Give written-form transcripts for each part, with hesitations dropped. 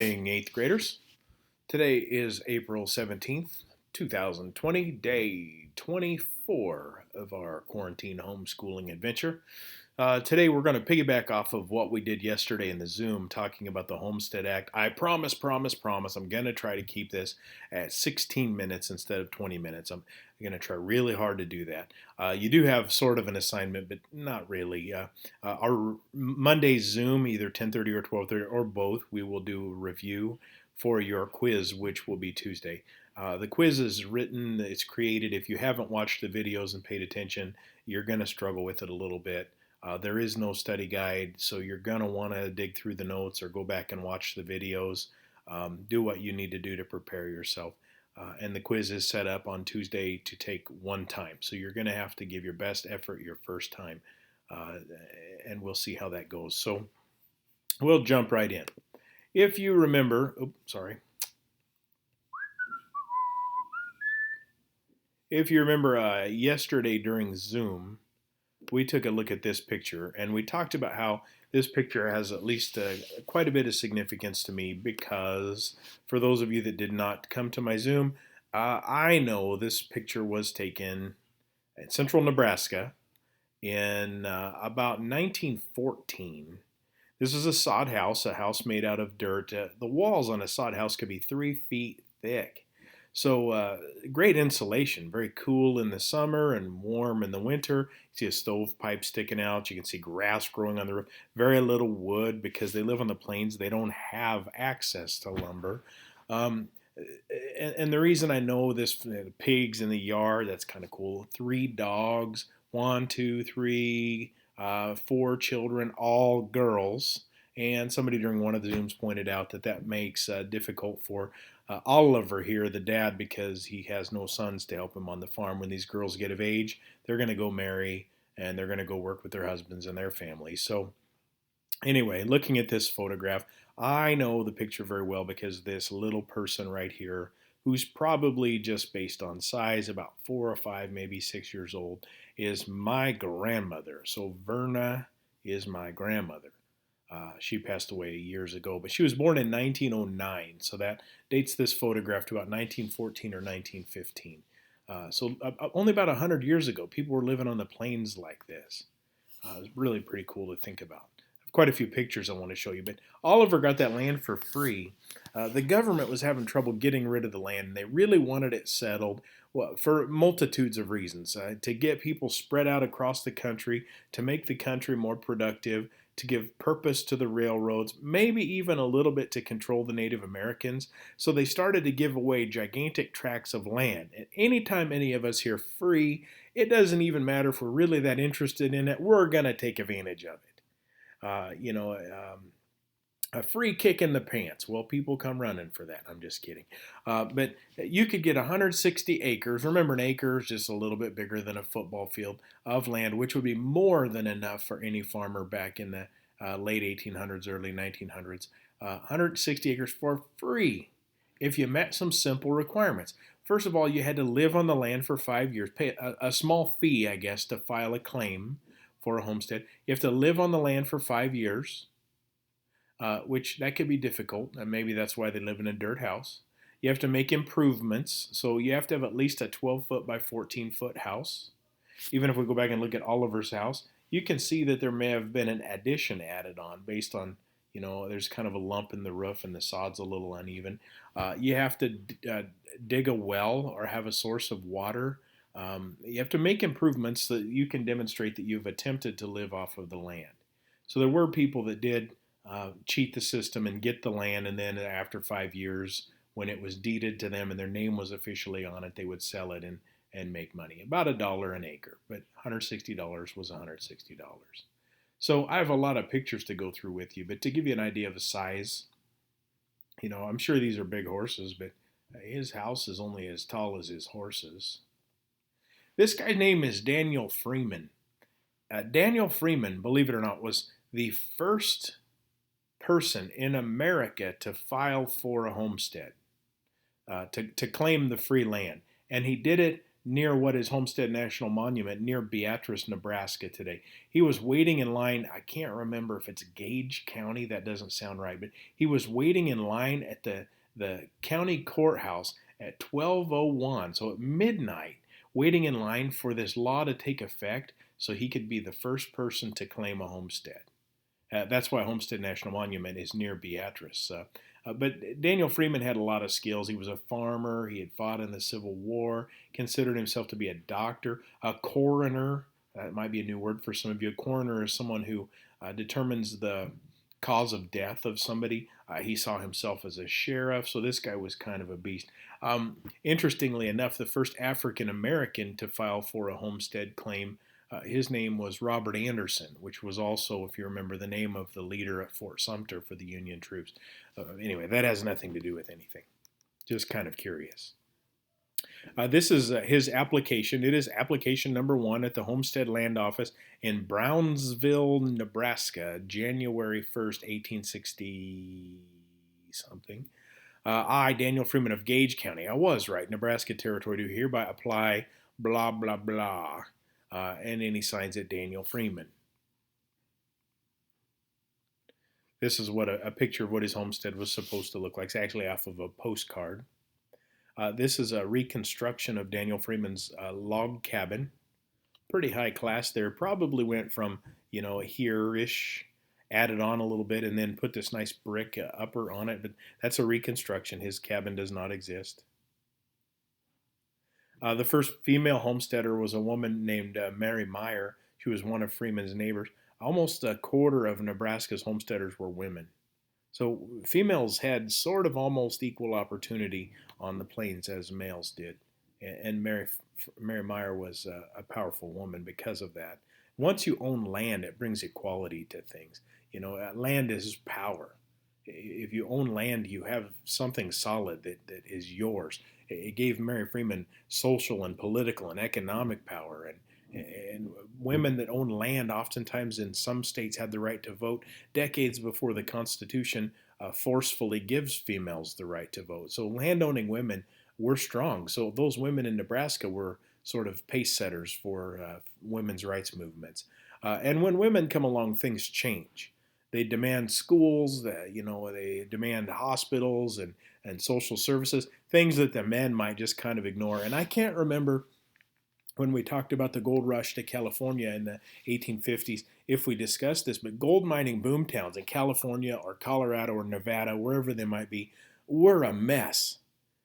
Eighth graders. Today is April 17th, 2020, day 24 of our quarantine homeschooling adventure. Today we're going to piggyback off of what we did yesterday in the Zoom talking about the Homestead Act. I promise, I'm going to try to keep this at 16 minutes instead of 20 minutes. I'm going to try really hard to do that. You do have sort of an assignment, but not really. Our Monday Zoom, either 10:30 or 12:30 or both, we will do a review for your quiz, which will be Tuesday. The quiz is written, it's created. If you haven't watched the videos and paid attention, you're going to struggle with it a little bit. There is no study guide, so you're going to want to dig through the notes or go back and watch the videos. Do what you need to do to prepare yourself. And the quiz is set up on Tuesday to take one time. So you're going to have to give your best effort your first time. And we'll see how that goes. So we'll jump right in. If you remember, If you remember yesterday during Zoom, we took a look at this picture and we talked about how this picture has at least quite a bit of significance to me because for those of you that did not come to my Zoom, I know this picture was taken in central Nebraska in about 1914. This is a sod house, a house made out of dirt. The walls on a sod house could be 3 feet thick. So great insulation, very cool in the summer and warm in the winter. You see a stovepipe sticking out. You can see grass growing on the roof. Very little wood because they live on the plains. They don't have access to lumber. And the reason I know this, the pigs in the yard, that's kind of cool. 3 dogs, 1, 2, 3, 4 children, all girls. And somebody during one of the Zooms pointed out that that makes difficult for Oliver here, the dad, because he has no sons to help him on the farm. When these girls get of age, they're going to go marry and they're going to go work with their husbands and their families. So anyway, looking at this photograph, I know the picture very well because this little person right here, who's probably just based on size, about 4 or 5, maybe 6 years old, is my grandmother. So Verna is my grandmother. She passed away years ago, but she was born in 1909, so that dates this photograph to about 1914 or 1915. Only about 100 years ago, people were living on the plains like this. It's really pretty cool to think about. I have quite a few pictures I want to show you, but Oliver got that land for free. The government was having trouble getting rid of the land, and they really wanted it settled, well, for multitudes of reasons. To get people spread out across the country, to make the country more productive, to give purpose to the railroads, maybe even a little bit to control the Native Americans. So they started to give away gigantic tracts of land. And anytime any of us hear free, it doesn't even matter if we're really that interested in it, we're going to take advantage of it. A free kick in the pants. Well, people come running for that. I'm just kidding. But you could get 160 acres. Remember, an acre is just a little bit bigger than a football field of land, which would be more than enough for any farmer back in the late 1800s, early 1900s. 160 acres for free if you met some simple requirements. First of all, you had to live on the land for 5 years, pay a small fee, I guess, to file a claim for a homestead. You have to live on the land for 5 years. Which that could be difficult, and maybe that's why they live in a dirt house. You have to make improvements, so you have to have at least a 12-foot by 14-foot house. Even if we go back and look at Oliver's house, you can see that there may have been an addition added on based on, there's kind of a lump in the roof and the sod's a little uneven. You have to dig a well or have a source of water. You have to make improvements so that you can demonstrate that you've attempted to live off of the land. So there were people that did cheat the system and get the land, and then after 5 years, when it was deeded to them and their name was officially on it, they would sell it and make money. About $1 an acre, but $160 was $160. So I have a lot of pictures to go through with you, but to give you an idea of the size, I'm sure these are big horses, but his house is only as tall as his horses. This guy's name is Daniel Freeman. Daniel Freeman, believe it or not, was the first person in America to file for a homestead, to claim the free land. And he did it near what is Homestead National Monument near Beatrice, Nebraska today. He was waiting in line. I can't remember if it's Gage County. That doesn't sound right, but he was waiting in line at the county courthouse at 12:01, so at midnight, waiting in line for this law to take effect so he could be the first person to claim a homestead. That's why Homestead National Monument is near Beatrice. But Daniel Freeman had a lot of skills. He was a farmer. He had fought in the Civil War, considered himself to be a doctor, a coroner. That might be a new word for some of you. A coroner is someone who determines the cause of death of somebody. He saw himself as a sheriff, so this guy was kind of a beast. Interestingly enough, the first African American to file for a homestead claim, his name was Robert Anderson, which was also, if you remember, the name of the leader at Fort Sumter for the Union troops. Anyway, that has nothing to do with anything. Just kind of curious. This is his application. It is application number 1 at the Homestead Land Office in Brownsville, Nebraska, January 1st, 1860 something. I, Daniel Freeman of Gage County, I was right, Nebraska Territory, do hereby apply blah, blah, blah. And then he signs it Daniel Freeman. This is what a picture of what his homestead was supposed to look like. It's actually off of a postcard. This is a reconstruction of Daniel Freeman's log cabin. Pretty high class there. Probably went from, here-ish, added on a little bit, and then put this nice brick upper on it. But that's a reconstruction. His cabin does not exist. The first female homesteader was a woman named Mary Meyer. She was one of Freeman's neighbors. Almost a quarter of Nebraska's homesteaders were women. So females had sort of almost equal opportunity on the plains as males did. And Mary Meyer was a powerful woman because of that. Once you own land, it brings equality to things. Land is power. If you own land, you have something solid that is yours. It gave Mary Freeman social and political and economic power. And women that owned land oftentimes in some states had the right to vote decades before the Constitution forcefully gives females the right to vote. So landowning women were strong. So those women in Nebraska were sort of pace setters for women's rights movements. And when women come along, things change. They demand schools, they demand hospitals and social services, things that the men might just kind of ignore. And I can't remember when we talked about the gold rush to California in the 1850s, if we discussed this, but gold mining boom towns in California or Colorado or Nevada, wherever they might be, were a mess.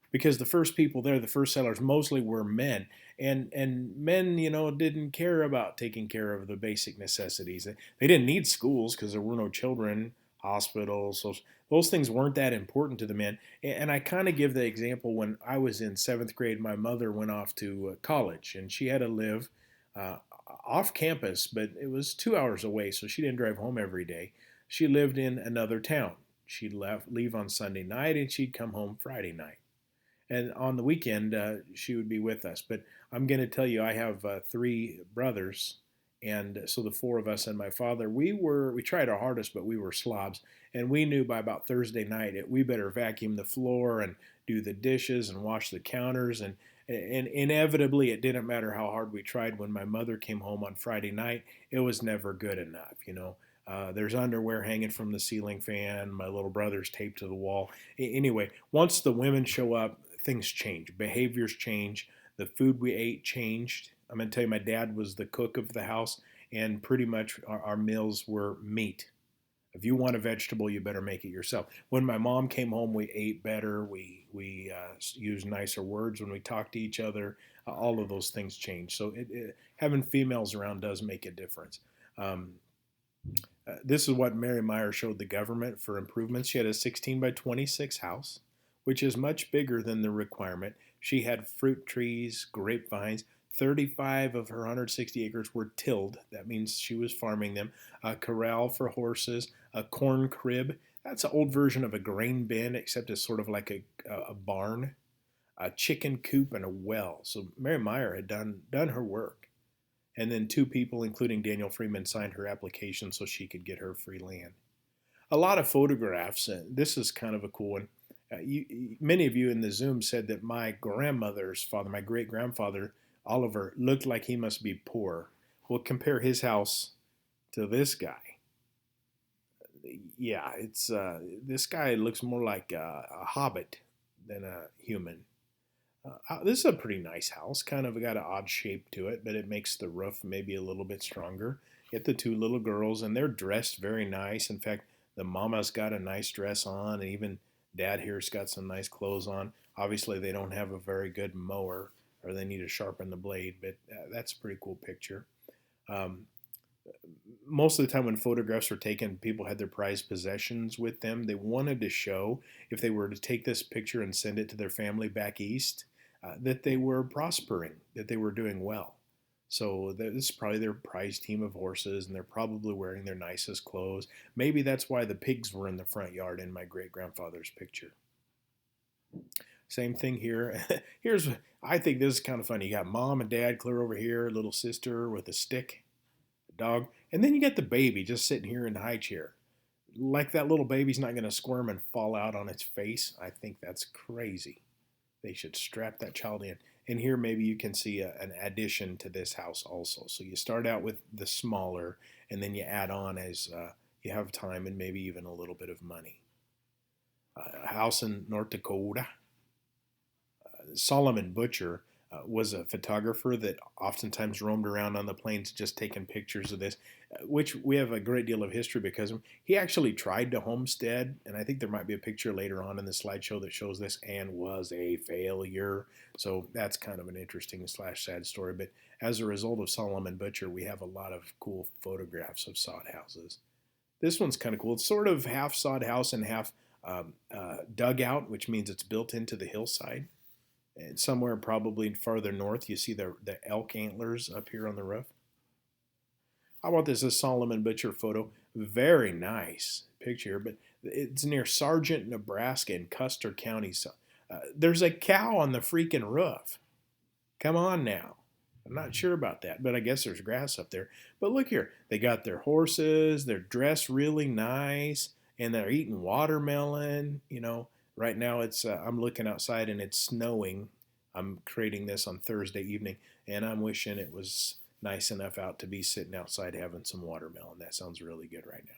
Because the first people there, the first settlers, mostly were men. And men, didn't care about taking care of the basic necessities. They didn't need schools because there were no children, hospitals, so those things weren't that important to the men. And I kind of give the example when I was in 7th grade, my mother went off to college and she had to live off campus, but it was 2 hours away, so she didn't drive home every day. She lived in another town. She'd leave on Sunday night and she'd come home Friday night. And on the weekend, she would be with us. But I'm going to tell you, I have 3 brothers, and so the 4 of us and my father, we tried our hardest, but we were slobs. And we knew by about Thursday night we better vacuum the floor and do the dishes and wash the counters. And inevitably, it didn't matter how hard we tried. When my mother came home on Friday night, it was never good enough, There's underwear hanging from the ceiling fan. My little brother's taped to the wall. Anyway, once the women show up, things change. Behaviors change. The food we ate changed. I'm going to tell you, my dad was the cook of the house, and pretty much our meals were meat. If you want a vegetable, you better make it yourself. When my mom came home, we ate better. We used nicer words when we talked to each other. All of those things changed. So having females around does make a difference. This is what Mary Meyer showed the government for improvements. She had a 16 by 26 house, which is much bigger than the requirement. She had fruit trees, grapevines. 35 of her 160 acres were tilled. That means she was farming them. A corral for horses, a corn crib. That's an old version of a grain bin, except it's sort of like a barn. A chicken coop and a well. So Mary Meyer had done her work. And then 2 people, including Daniel Freeman, signed her application so she could get her free land. A lot of photographs. This is kind of a cool one. Many of you in the Zoom said that my grandmother's father, my great-grandfather, Oliver looked like he must be poor. Well, compare his house to this guy. Yeah, it's this guy looks more like a hobbit than a human. This is a pretty nice house. Kind of got an odd shape to it, but it makes the roof maybe a little bit stronger. Get the two little girls, and they're dressed very nice. In fact, the mama's got a nice dress on, and even dad here's got some nice clothes on. Obviously, they don't have a very good mower, or they need to sharpen the blade, but that's a pretty cool picture. Um, Most of the time when photographs were taken, people had their prized possessions with them. They wanted to show, if they were to take this picture and send it to their family back east, that they were prospering, that they were doing well. So this is probably their prized team of horses, and they're probably wearing their nicest clothes. Maybe that's why the pigs were in the front yard in my great-grandfather's picture. Same thing here. I think this is kind of funny. You got mom and dad clear over here, little sister with a stick, dog. And then you get the baby just sitting here in the high chair. Like that little baby's not going to squirm and fall out on its face. I think that's crazy. They should strap that child in. And here maybe you can see an addition to this house also. So you start out with the smaller, and then you add on as you have time and maybe even a little bit of money. A house in North Dakota. Solomon Butcher was a photographer that oftentimes roamed around on the plains just taking pictures of this, which we have a great deal of history because of. He actually tried to homestead, and I think there might be a picture later on in the slideshow that shows this, and was a failure. So that's kind of an interesting / sad story. But as a result of Solomon Butcher, we have a lot of cool photographs of sod houses. This one's kind of cool. It's sort of half sod house and half dugout, which means it's built into the hillside. And somewhere probably farther north, you see the elk antlers up here on the roof. How about this? A Solomon Butcher photo. Very nice picture, but it's near Sargent, Nebraska in Custer County. There's a cow on the freaking roof. Come on now. I'm not sure about that, but I guess there's grass up there. But look here. They got their horses. They're dressed really nice, and they're eating watermelon, Right now I'm looking outside and it's snowing. I'm creating this on Thursday evening, and I'm wishing it was nice enough out to be sitting outside having some watermelon. That sounds really good right now.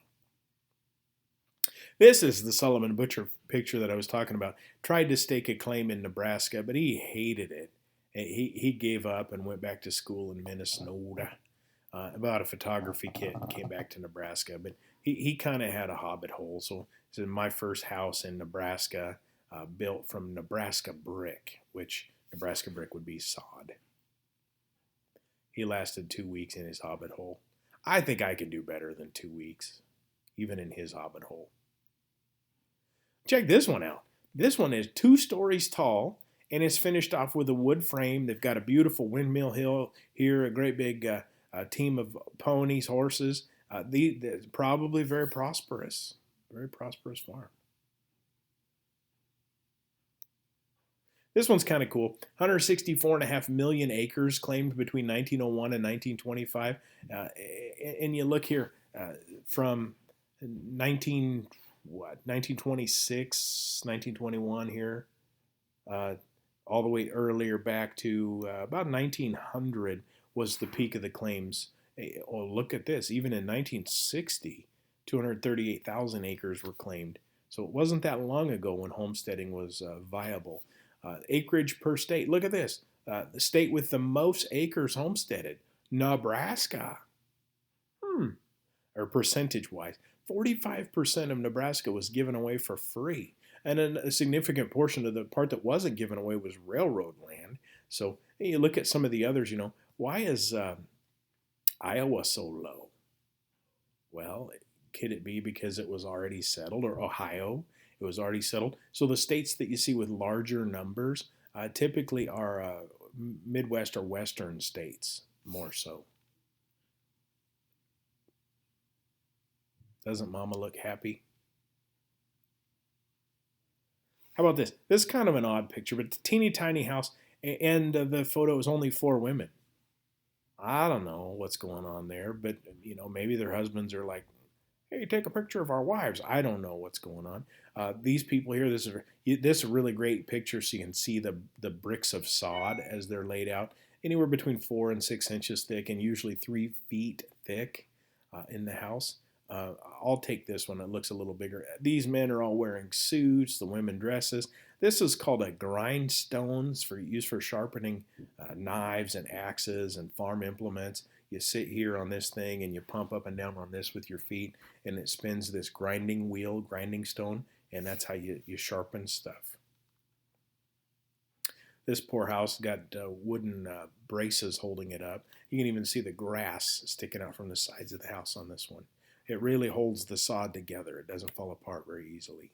This is the Solomon Butcher picture that I was talking about. Tried to stake a claim in Nebraska, but he hated it. He gave up and went back to school in Minnesota. About a photography kit and came back to Nebraska, but he kind of had a hobbit hole. So this is my first house in Nebraska, built from Nebraska brick, which Nebraska brick would be sod. He lasted 2 weeks in his hobbit hole. I think I can do better than 2 weeks, even in his hobbit hole. Check this one out. This one is 2 stories tall, and it's finished off with a wood frame. They've got a beautiful windmill hill here, a great big team of ponies, horses. They're probably very prosperous farm. This one's kind of cool. 164.5 million acres claimed between 1901 and 1925. And you look here from 1926, 1921 here, all the way earlier back to about 1900 was the peak of the claims. Oh, look at this. Even in 1960, 238,000 acres were claimed. So it wasn't that long ago when homesteading was viable. Acreage per state. Look at this. The state with the most acres homesteaded, Nebraska. Or percentage-wise, 45% of Nebraska was given away for free. And then a significant portion of the part that wasn't given away was railroad land. So you look at some of the others, why is Iowa so low? Well, could it be because it was already settled, or Ohio? It was already settled. So the states that you see with larger numbers typically are Midwest or Western states, more so. Doesn't Mama look happy? How about this? This is kind of an odd picture, but it's a teeny tiny house, and the photo is only 4 women. I don't know what's going on there, but maybe their husbands are like, hey, take a picture of our wives. I don't know what's going on. These people here, this is a really great picture, so you can see the bricks of sod as they're laid out. anywhere between 4 and 6 inches thick, and usually 3 feet thick in the house. I'll take this one. It looks a little bigger. These men are all wearing suits, the women dresses. This is called a grindstones for used for sharpening knives and axes and farm implements. You sit here on this thing and you pump up and down on this with your feet, and it spins this grinding wheel, grinding stone, and that's how you sharpen stuff. This poor house got wooden braces holding it up. You can even see the grass sticking out from the sides of the house on this one. It really holds the sod together. It doesn't fall apart very easily.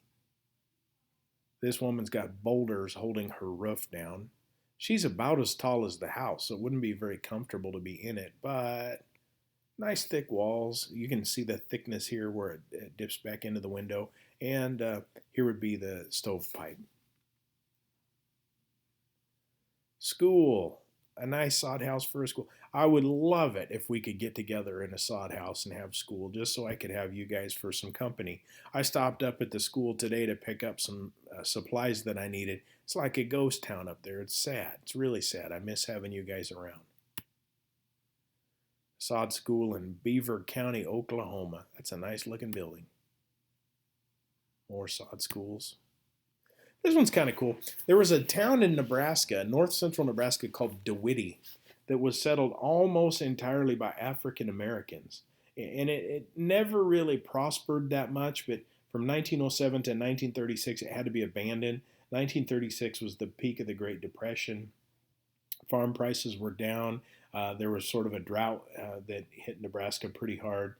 This woman's got boulders holding her roof down. She's about as tall as the house, so it wouldn't be very comfortable to be in it, but nice thick walls. You can see the thickness here where it dips back into the window, and here would be the stovepipe. School. A nice sod house for a school. I would love it if we could get together in a sod house and have school, just so I could have you guys for some company. I stopped up at the school today to pick up some supplies that I needed. It's like a ghost town up there. It's sad. It's really sad. I miss having you guys around. Sod School in Beaver County, Oklahoma. That's a nice looking building. More sod schools. This one's kind of cool. There was a town in Nebraska, north central Nebraska, called DeWitt, that was settled almost entirely by African Americans. And it never really prospered that much, but from 1907 to 1936, it had to be abandoned. 1936 was the peak of the Great Depression. Farm prices were down. There was sort of a drought that hit Nebraska pretty hard.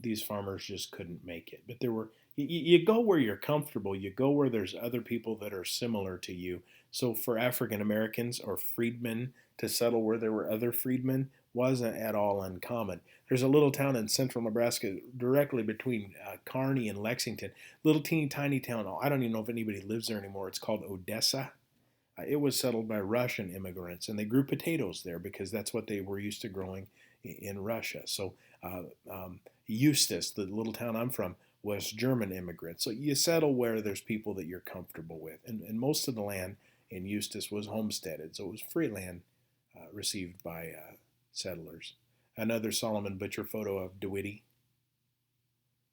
These farmers just couldn't make it. But there were you go where you're comfortable. You go where there's other people that are similar to you. So for African Americans or freedmen to settle where there were other freedmen wasn't at all uncommon. There's a little town in central Nebraska directly between Kearney and Lexington. Little teeny tiny town. I don't even know if anybody lives there anymore. It's called Odessa. It was settled by Russian immigrants, and they grew potatoes there because that's what they were used to growing in Russia. So Eustis, the little town I'm from, was German immigrants. So you settle where there's people that you're comfortable with. And most of the land in Eustis was homesteaded, so it was free land received by settlers. Another Solomon Butcher photo of DeWitt,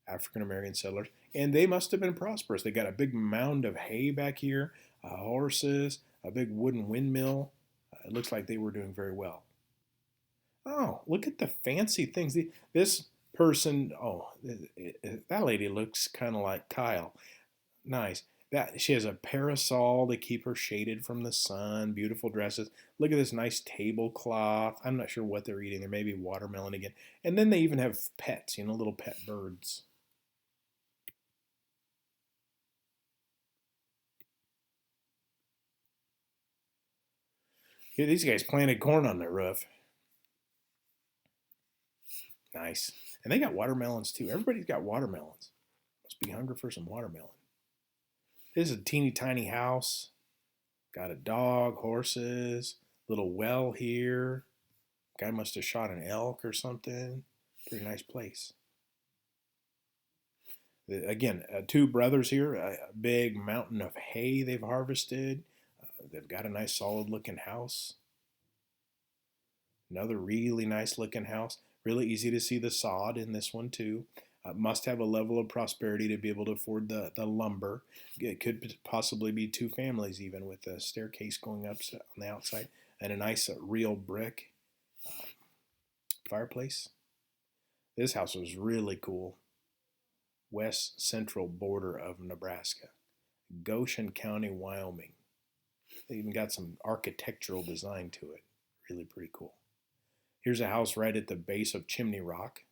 African American settlers. And they must have been prosperous. They got a big mound of hay back here, horses, a big wooden windmill. It looks like they were doing very well. Oh, look at the fancy things. This person, that lady looks kind of like Kyle. Nice. That she has a parasol to keep her shaded from the sun. Beautiful dresses. Look at this nice tablecloth. I'm not sure what they're eating. There may be watermelon again. And then they even have pets, little pet birds. Here, these guys planted corn on their roof. Nice. And they got watermelons too. Everybody's got watermelons. Must be hungry for some watermelon. This is a teeny tiny house. Got a dog, horses, little well here. Guy must have shot an elk or something. Pretty nice place. Again, two brothers here. A big mountain of hay they've harvested. They've got a nice solid looking house. Another really nice looking house. Really easy to see the sod in this one too. Must have a level of prosperity to be able to afford the lumber. It could possibly be two families even, with a staircase going up on the outside and a nice real brick fireplace. This house was really cool. West central border of Nebraska. Goshen County, Wyoming. They even got some architectural design to it. Really pretty cool. Here's a house right at the base of Chimney Rock.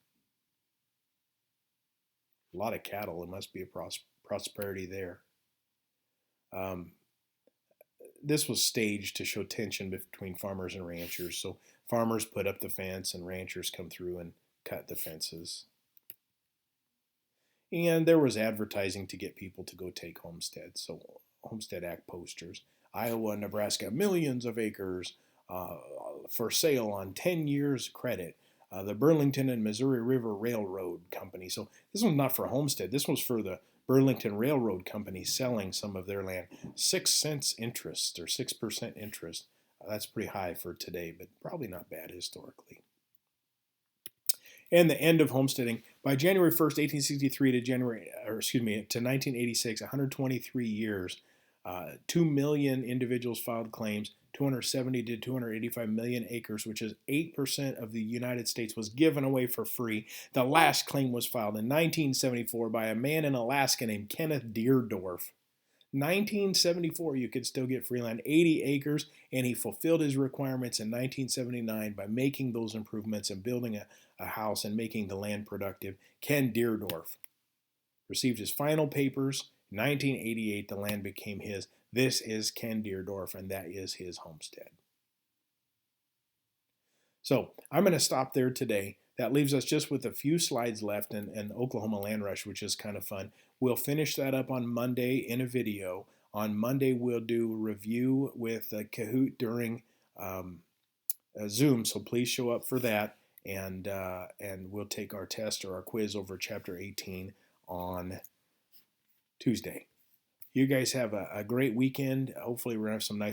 A lot of cattle. It must be a prosperity there. This was staged to show tension between farmers and ranchers. So farmers put up the fence and ranchers come through and cut the fences. And there was advertising to get people to go take homesteads. So Homestead Act posters. Iowa, Nebraska, millions of acres for sale on 10 years credit. The Burlington and Missouri River Railroad Company. So this one's not for homestead. This one's for the Burlington Railroad Company selling some of their land. 6 cents interest or 6% interest That's pretty high for today, but probably not bad historically. And the end of homesteading by January 1st, 1863 to 1986, 123 years. 2 million individuals filed claims. 270 to 285 million acres, which is 8% of the United States, was given away for free. The last claim was filed in 1974 by a man in Alaska named Kenneth Deerdorf. 1974, you could still get free land, 80 acres, and he fulfilled his requirements in 1979 by making those improvements and building a house and making the land productive. Ken Deerdorf received his final papers. In 1988, the land became his. This is Ken Deerdorf, and that is his homestead. So I'm going to stop there today. That leaves us just with a few slides left and Oklahoma Land Rush, which is kind of fun. We'll finish that up on Monday in a video. On Monday, we'll do a review with Kahoot during Zoom, so please show up for that. And we'll take our test or our quiz over Chapter 18 on Tuesday. You guys have a great weekend. Hopefully we're going to have some nice